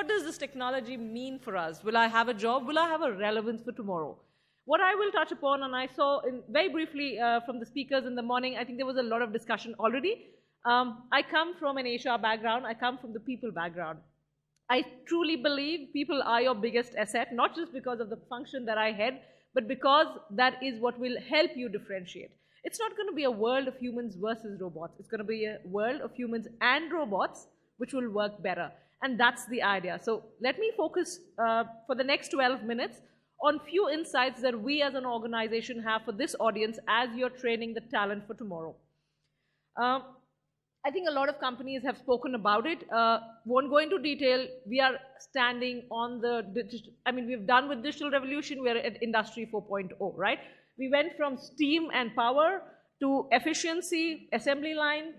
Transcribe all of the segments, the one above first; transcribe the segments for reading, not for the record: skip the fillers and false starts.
what does this technology mean for us? Will I have a job? Will I have a relevance for tomorrow? What I will touch upon, and I saw very briefly from the speakers in the morning, I think there was a lot of discussion already. I come from an HR background. I come from the people background. I truly believe people are your biggest asset, not just because of the function that I head, but because that is what will help you differentiate. It's not going to be a world of humans versus robots. It's going to be a world of humans and robots, which will work better. And that's the idea. So let me focus for the next 12 minutes on few insights that we as an organization have for this audience as you're training the talent for tomorrow. I think a lot of companies have spoken about it. Won't go into detail. We are standing on the digital, we've done with digital revolution. We're at industry 4.0, right? We went from steam and power to efficiency, assembly line,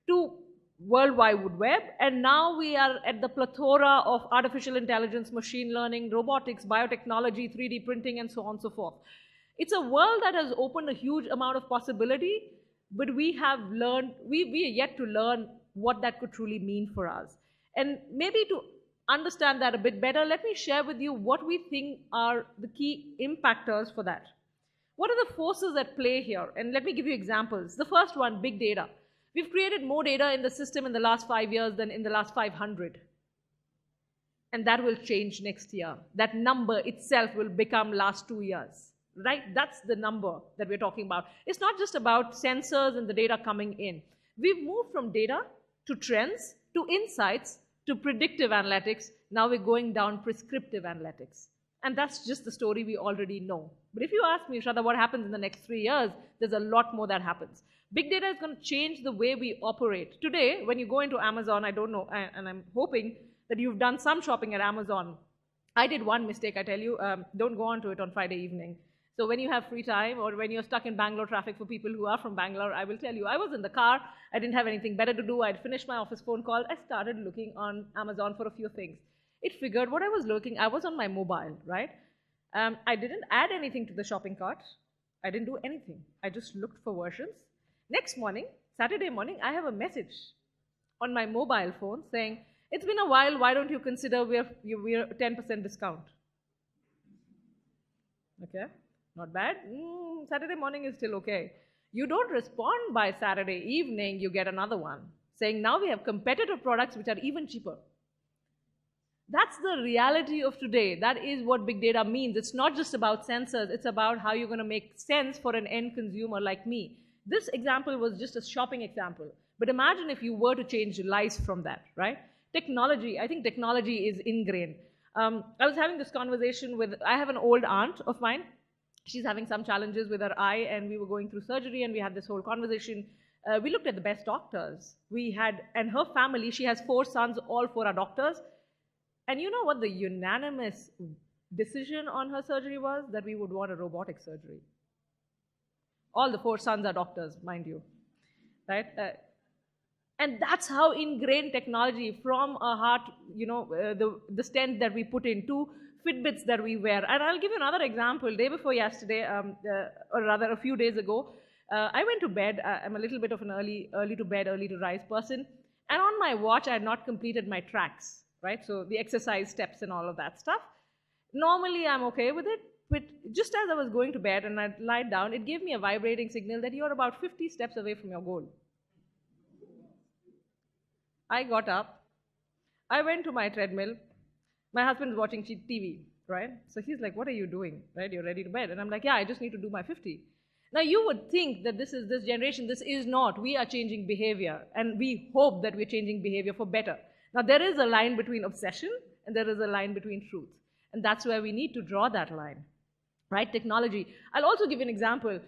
to World Wide Web. And now we are at the plethora of artificial intelligence, machine learning, robotics, biotechnology, 3D printing, and so on and so forth. It's a world that has opened a huge amount of possibility. But we have learned, we are yet to learn what that could truly mean for us. And maybe to understand that a bit better, let me share with you what we think are the key impactors for that. What are the forces at play here? And let me give you examples. The first one, big data. We've created more data in the system in the last 5 years than in the last 500. And that will change next year. That number itself will become last 2 years. Right? That's the number that we're talking about. It's not just about sensors and the data coming in. We've moved from data to trends to insights to predictive analytics. Now we're going down prescriptive analytics. And that's just the story we already know. But if you ask me, Shraddha, what happens in the next 3 years, there's a lot more that happens. Big data is going to change the way we operate. Today, when you go into Amazon, I don't know, and I'm hoping that you've done some shopping at Amazon. I did one mistake, I tell you, don't go onto it on Friday evening. So when you have free time or when you're stuck in Bangalore traffic, for people who are from Bangalore, I will tell you, I was in the car, I didn't have anything better to do, I'd finished my office phone call, I started looking on Amazon for a few things. It figured what I was looking, I was on my mobile, right? I didn't add anything to the shopping cart. I didn't do anything. I just looked for versions. Next morning, Saturday morning, I have a message on my mobile phone saying, it's been a while, why don't you consider we're 10% discount? Okay. Not bad. Saturday morning is still okay. You don't respond by Saturday evening, you get another one saying now we have competitive products which are even cheaper. That's the reality of today. That is what big data means. It's not just about sensors. It's about how you're going to make sense for an end consumer like me. This example was just a shopping example. But imagine if you were to change lives from that, right? Technology, I think technology is ingrained. I was having this conversation with, I have an old aunt of mine. She's having some challenges with her eye, and we were going through surgery, and we had this whole conversation. We looked at the best doctors. And her family, she has 4 sons, all 4 are doctors. And you know what the unanimous decision on her surgery was? That we would want a robotic surgery. All the 4 sons are doctors, mind you, right? And that's how ingrained technology from our heart, the stent that we put in to Fitbits that we wear. And I'll give you another example. Day before yesterday, or rather a few days ago, I went to bed. I'm a little bit of an early to bed, early to rise person. And on my watch, I had not completed my tracks, right? So the exercise steps and all of that stuff. Normally, I'm okay with it. But just as I was going to bed and I lied down, it gave me a vibrating signal that you're about 50 steps away from your goal. I got up. I went to my treadmill. My husband's watching TV, right? So he's like, what are you doing, right? You're ready to bed. And I'm like, yeah, I just need to do my 50. Now, you would think that this generation, this is not. We are changing behavior. And we hope that we're changing behavior for better. Now, there is a line between obsession and there is a line between truth. And that's where we need to draw that line, right? Technology. I'll also give you an example.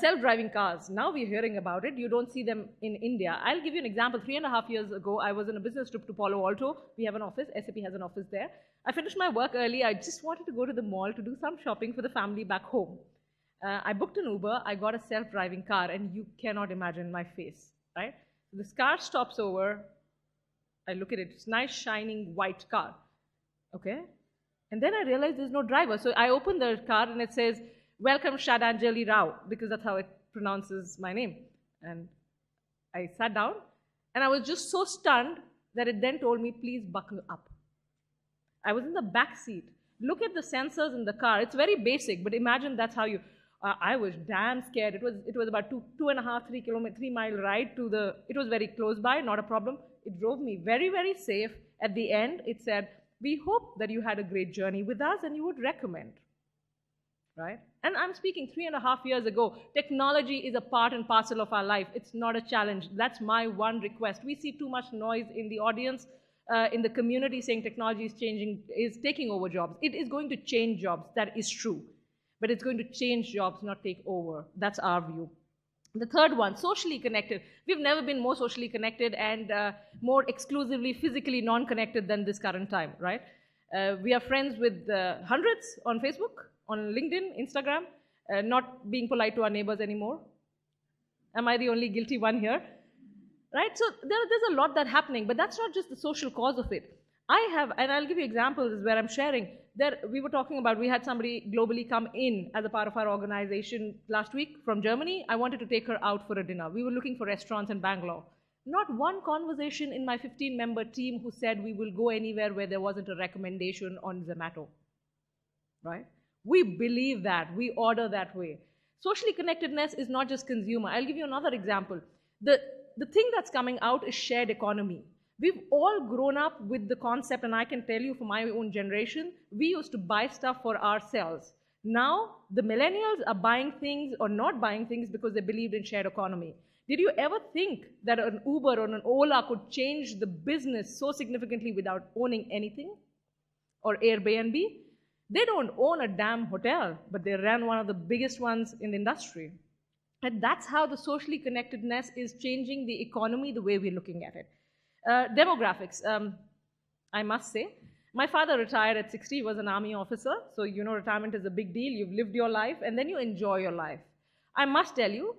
Self-driving cars. Now we're hearing about it. You don't see them in India. I'll give you an example. 3.5 years ago, I was in a business trip to Palo Alto. We have an office. SAP has an office there. I finished my work early. I just wanted to go to the mall to do some shopping for the family back home. I booked an Uber. I got a self-driving car, and you cannot imagine my face, right? This car stops over. I look at it. It's a nice, shining, white car, okay? And then I realized there's no driver. So I open the car, and it says, welcome Shraddhanjali Rao, because that's how it pronounces my name. And I sat down, and I was just so stunned that it then told me, please buckle up. I was in the back seat. Look at the sensors in the car. It's very basic, but imagine that's how you. I was damn scared. It was about 2.5, 3 mile ride to the. It was very close by, not a problem. It drove me very, very safe. At the end, it said, "We hope that you had a great journey with us, and you would recommend." Right? And I'm speaking 3.5 years ago. Technology is a part and parcel of our life. It's not a challenge. That's my one request. We see too much noise in the audience, in the community saying technology is changing, is taking over jobs. It is going to change jobs. That is true. But it's going to change jobs, not take over. That's our view. The third one, socially connected. We've never been more socially connected and more exclusively physically non-connected than this current time, right? We are friends with hundreds on Facebook, on LinkedIn, Instagram, not being polite to our neighbors anymore. Am I the only guilty one here? Right? So there's a lot that's happening, but that's not just the social cause of it. I have, and I'll give you examples where I'm sharing. There, we were talking about, we had somebody globally come in as a part of our organization last week from Germany. I wanted to take her out for a dinner. We were looking for restaurants in Bangalore. Not one conversation in my 15-member team who said we will go anywhere where there wasn't a recommendation on Zomato. Right? We believe that. We order that way. Socially connectedness is not just consumer. I'll give you another example. The thing that's coming out is shared economy. We've all grown up with the concept, and I can tell you for my own generation, we used to buy stuff for ourselves. Now, the millennials are buying things or not buying things because they believed in shared economy. Did you ever think that an Uber or an Ola could change the business so significantly without owning anything? Or Airbnb? They don't own a damn hotel, but they ran one of the biggest ones in the industry. And that's how the socially connectedness is changing the economy the way we're looking at it. Demographics, I must say. My father retired at 60, he was an army officer, so you know retirement is a big deal. You've lived your life and then you enjoy your life. I must tell you,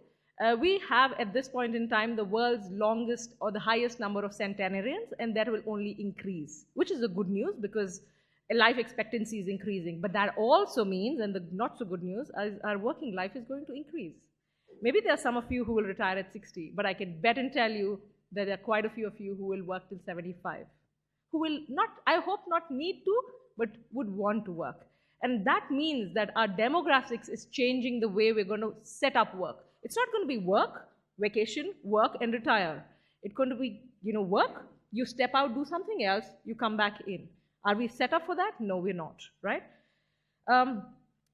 we have at this point in time the world's longest or the highest number of centenarians, and that will only increase, which is a good news because life expectancy is increasing. But that also means, and the not so good news, our working life is going to increase. Maybe there are some of you who will retire at 60, but I can bet and tell you that there are quite a few of you who will work till 75, who will not, I hope not need to, but would want to work. And that means that our demographics is changing the way we're going to set up work. It's not going to be work, vacation, work, and retire. It's going to be, work, you step out, do something else, you come back in. Are we set up for that? No, we're not, right?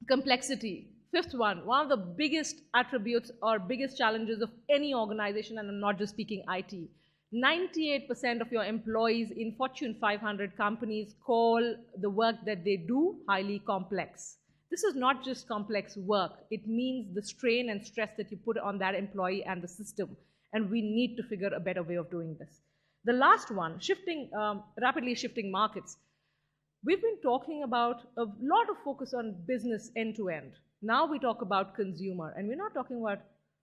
Complexity. Fifth one of the biggest attributes or biggest challenges of any organization, and I'm not just speaking IT, 98% of your employees in Fortune 500 companies call the work that they do highly complex. This is not just complex work. It means the strain and stress that you put on that employee and the system. And we need to figure a better way of doing this. The last one, rapidly shifting markets. We've been talking about a lot of focus on business end-to-end. Now we talk about consumer, and we're not talking about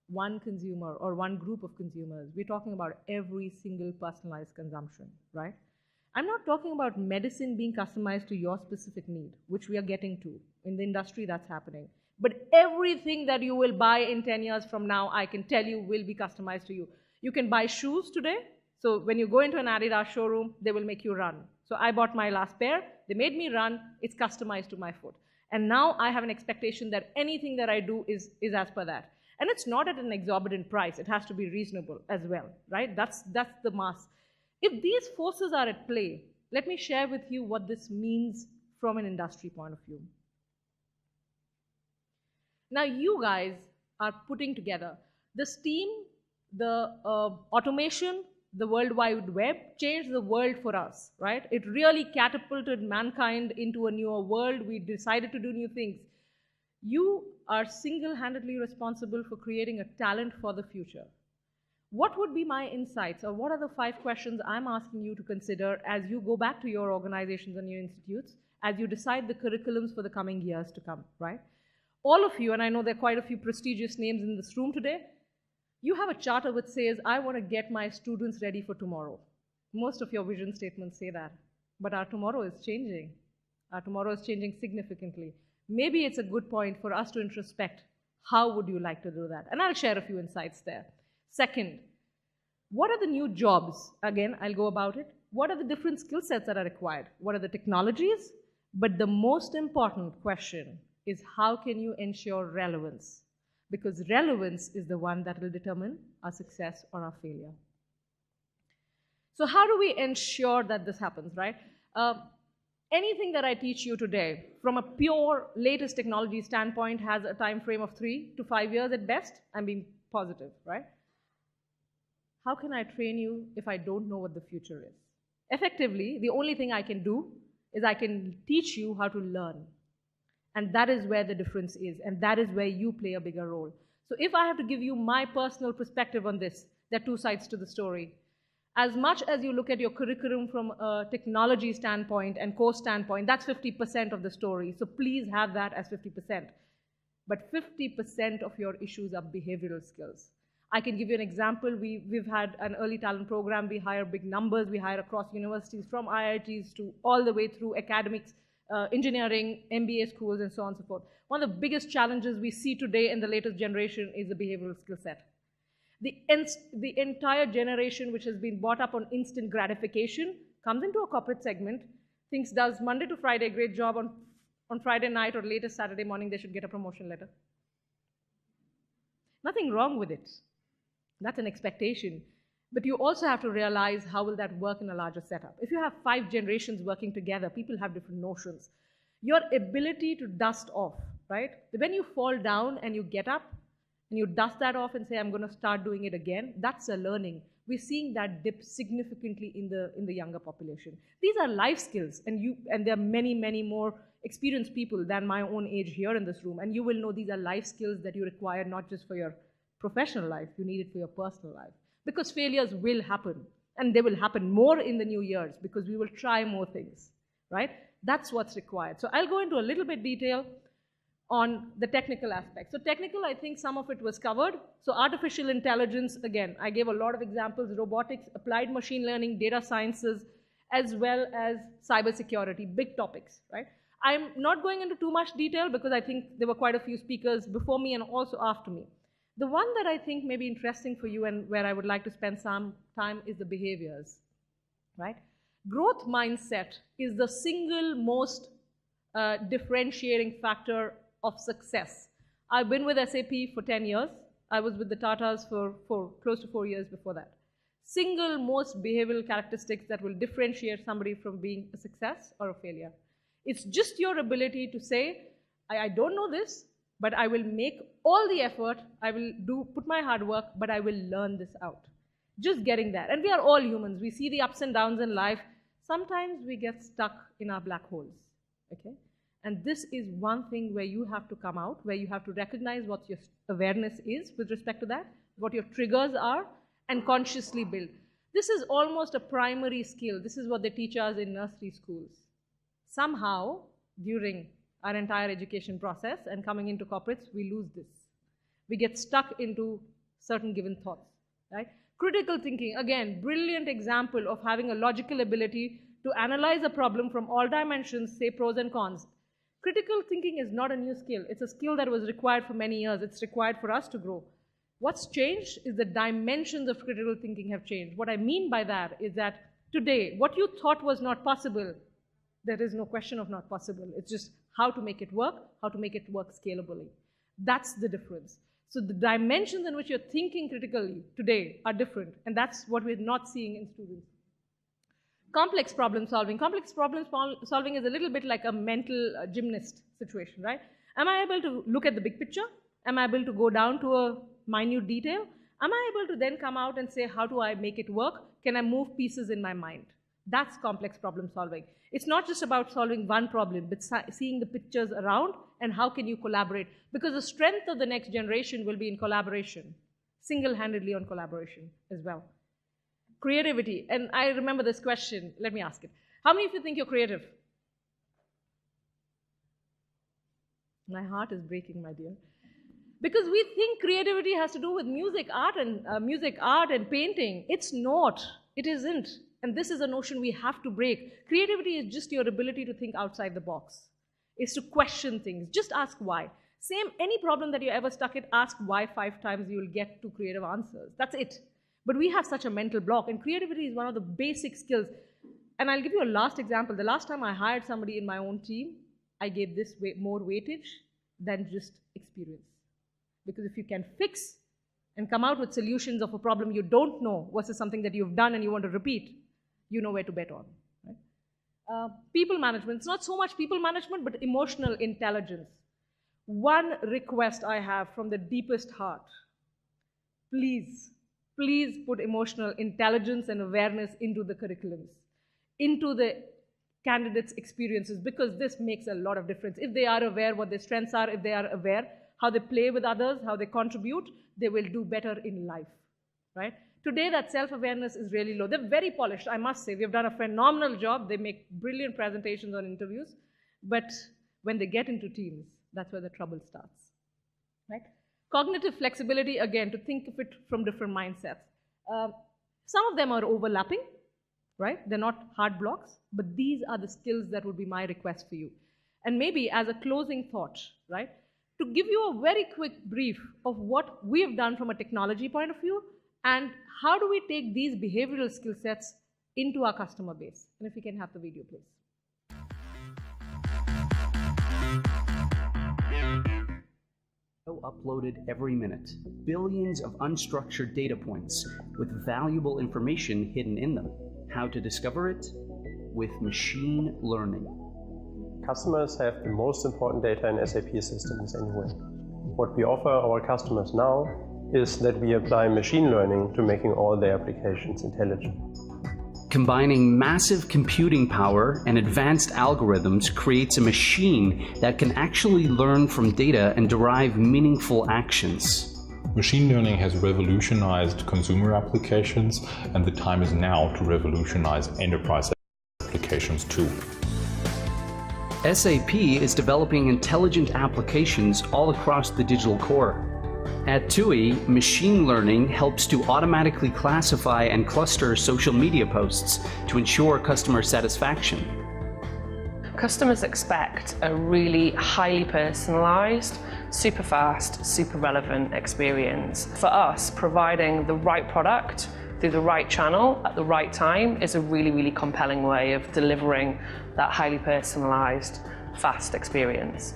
one consumer or one group of consumers. We're talking about every single personalized consumption, right? I'm not talking about medicine being customized to your specific need, which we are getting to. In the industry, that's happening. But everything that you will buy in 10 years from now, I can tell you, will be customized to you. You can buy shoes today. So when you go into an Adidas showroom, they will make you run. So I bought my last pair. They made me run. It's customized to my foot. And now I have an expectation that anything that I do is as per that. And it's not at an exorbitant price. It has to be reasonable as well, right? That's the mass. If these forces are at play, let me share with you what this means from an industry point of view. Now you guys are putting together the STEAM, the automation, the World Wide Web changed the world for us, right? It really catapulted mankind into a newer world. We decided to do new things. You are single-handedly responsible for creating a talent for the future. What would be my insights, or what are the 5 questions I'm asking you to consider as you go back to your organizations and your institutes, as you decide the curriculums for the coming years to come, right? All of you, and I know there are quite a few prestigious names in this room today, you have a charter which says, I want to get my students ready for tomorrow. Most of your vision statements say that. But our tomorrow is changing. Our tomorrow is changing significantly. Maybe it's a good point for us to introspect. How would you like to do that? And I'll share a few insights there. Second, what are the new jobs? Again, I'll go about it. what are the different skill sets that are required? What are the technologies? But the most important question is, how can you ensure relevance? Because relevance is the one that will determine our success or our failure. So how do we ensure that this happens, right? Anything that I teach you today, from a pure latest technology standpoint, has a time frame of 3 to 5 years at best. I'm being positive, right? How can I train you if I don't know what the future is? Effectively, the only thing I can do is I can teach you how to learn. And that is where the difference is, and that is where you play a bigger role. So if I have to give you my personal perspective on this, there are two sides to the story. As much as you look at your curriculum from a technology standpoint and course standpoint, that's 50% of the story. So please have that as 50%. But 50% of your issues are behavioral skills. I can give you an example. We've had an early talent program. We hire big numbers. We hire across universities, from IITs to all the way through academics, engineering, MBA schools, and so on and so forth. One of the biggest challenges we see today in the latest generation is the behavioral skill set. The entire generation, which has been brought up on instant gratification, comes into a corporate segment, thinks does Monday to Friday, great job, on Friday night or latest Saturday morning, they should get a promotion letter. Nothing wrong with it. That's an expectation. But you also have to realize, how will that work in a larger setup? If you have 5 generations working together, people have different notions. Your ability to dust off, right? When you fall down and you get up, and you dust that off and say, I'm going to start doing it again, that's a learning. We're seeing that dip significantly in the younger population. These are life skills, and there are many, many more experienced people than my own age here in this room, and you will know these are life skills that you require not just for your professional life, you need it for your personal life. Because failures will happen, and they will happen more in the new years because we will try more things, right? That's what's required. So I'll go into a little bit detail on the technical aspect. So technical, I think some of it was covered. So artificial intelligence, again, I gave a lot of examples: robotics, applied machine learning, data sciences, as well as cybersecurity, big topics, right? I'm not going into too much detail because I think there were quite a few speakers before me and also after me. The one that I think may be interesting for you and where I would like to spend some time is the behaviors, right? Growth mindset is the single most differentiating factor of success. I've been with SAP for 10 years. I was with the Tatas for close to 4 years before that. Single most behavioral characteristics that will differentiate somebody from being a success or a failure. It's just your ability to say, I don't know this, but I will make all the effort, I will put my hard work, but I will learn this out. Just getting that. And we are all humans. We see the ups and downs in life. Sometimes we get stuck in our black holes, okay? And this is one thing where you have to come out, where you have to recognize what your awareness is with respect to that, what your triggers are, and consciously build. This is almost a primary skill. This is what they teach us in nursery schools. Somehow, during our entire education process and coming into corporates, we lose this. We get stuck into certain given thoughts, right? Critical thinking, again, brilliant example of having a logical ability to analyze a problem from all dimensions, say pros and cons. Critical thinking is not a new skill. It's a skill that was required for many years. It's required for us to grow. What's changed is the dimensions of critical thinking have changed. What I mean by that is that today, what you thought was not possible, there is no question of not possible. It's just how to make it work scalably. That's the difference. So the dimensions in which you're thinking critically today are different, and that's what we're not seeing in students. Complex problem solving. Complex problem solving is a little bit like a mental gymnast situation, right? Am I able to look at the big picture? Am I able to go down to a minute detail? Am I able to then come out and say, how do I make it work? Can I move pieces in my mind? That's complex problem solving. It's not just about solving one problem, but seeing the pictures around and how can you collaborate. Because the strength of the next generation will be in collaboration, single-handedly on collaboration as well. Creativity, and I remember this question, let me ask it. How many of you think you're creative? My heart is breaking, my dear. Because we think creativity has to do with music, art, and painting. It's not. It isn't. And this is a notion we have to break. Creativity is just your ability to think outside the box. It's to question things. Just ask why. Any problem that you ever stuck at, ask why 5 times, you will get to creative answers. That's it. But we have such a mental block, and creativity is one of the basic skills. and I'll give you a last example. The last time I hired somebody in my own team, I gave this more weightage than just experience. Because if you can fix and come out with solutions of a problem you don't know versus something that you've done and you want to repeat, you know where to bet on. Right? People management. It's not so much people management, but emotional intelligence. One request I have from the deepest heart. Please put emotional intelligence and awareness into the curriculums, into the candidates' experiences, because this makes a lot of difference. If they are aware what their strengths are, if they are aware how they play with others, how they contribute, they will do better in life, right? Today, that self-awareness is really low. They're very polished, I must say. We've done a phenomenal job. They make brilliant presentations on interviews. But when they get into teams, that's where the trouble starts, right? Cognitive flexibility, again, to think of it from different mindsets. Some of them are overlapping, right? They're not hard blocks, but these are the skills that would be my request for you. And maybe as a closing thought, right? To give you a very quick brief of what we have done from a technology point of view and how do we take these behavioral skill sets into our customer base. And if we can have the video, please. Uploaded every minute, billions of unstructured data points with valuable information hidden in them. How to discover it? With machine learning. Customers have the most important data in SAP systems anyway. What we offer our customers now is that we apply machine learning to making all their applications intelligent. Combining massive computing power and advanced algorithms creates a machine that can actually learn from data and derive meaningful actions. Machine learning has revolutionized consumer applications, and the time is now to revolutionize enterprise applications too. SAP is developing intelligent applications all across the digital core. At TUI, machine learning helps to automatically classify and cluster social media posts to ensure customer satisfaction. Customers expect a really highly personalized, super fast, super relevant experience. For us, providing the right product through the right channel at the right time is a really, really compelling way of delivering that highly personalized, fast experience.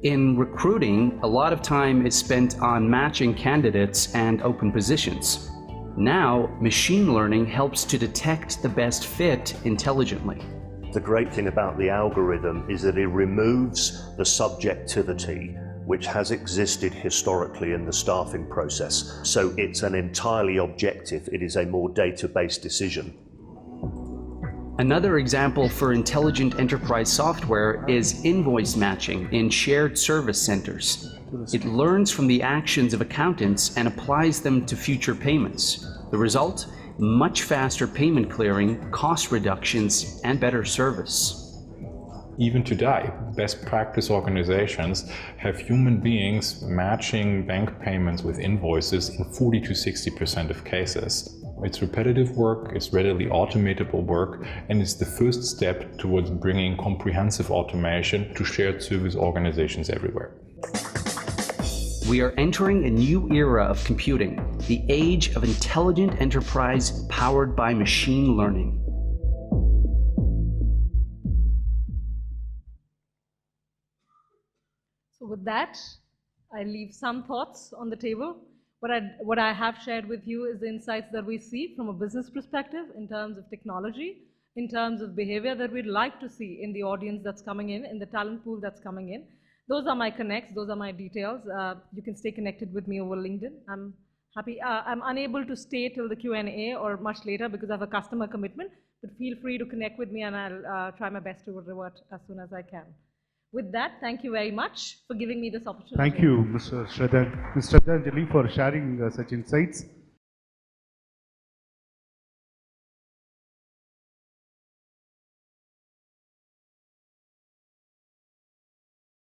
In recruiting, a lot of time is spent on matching candidates and open positions. Now, machine learning helps to detect the best fit intelligently. The great thing about the algorithm is that it removes the subjectivity which has existed historically in the staffing process. So it's an entirely objective, it is a more data-based decision. Another example for intelligent enterprise software is invoice matching in shared service centers. It learns from the actions of accountants and applies them to future payments. The result? Much faster payment clearing, cost reductions, and better service. Even today, best practice organizations have human beings matching bank payments with invoices in 40 to 60% of cases. It's repetitive work, it's readily automatable work, and it's the first step towards bringing comprehensive automation to shared service organizations everywhere. We are entering a new era of computing, the age of intelligent enterprise powered by machine learning. So with that, I leave some thoughts on the table. What I have shared with you is the insights that we see from a business perspective in terms of technology, in terms of behavior that we'd like to see in the audience that's coming in the talent pool that's coming in. Those are my connects, those are my details. You can stay connected with me over LinkedIn. I'm happy. I'm unable to stay till the Q&A or much later because I have a customer commitment, but feel free to connect with me and I'll try my best to revert as soon as I can. With that, thank you very much for giving me this opportunity. Thank you, Mr. Shraddhanjali, for sharing such insights.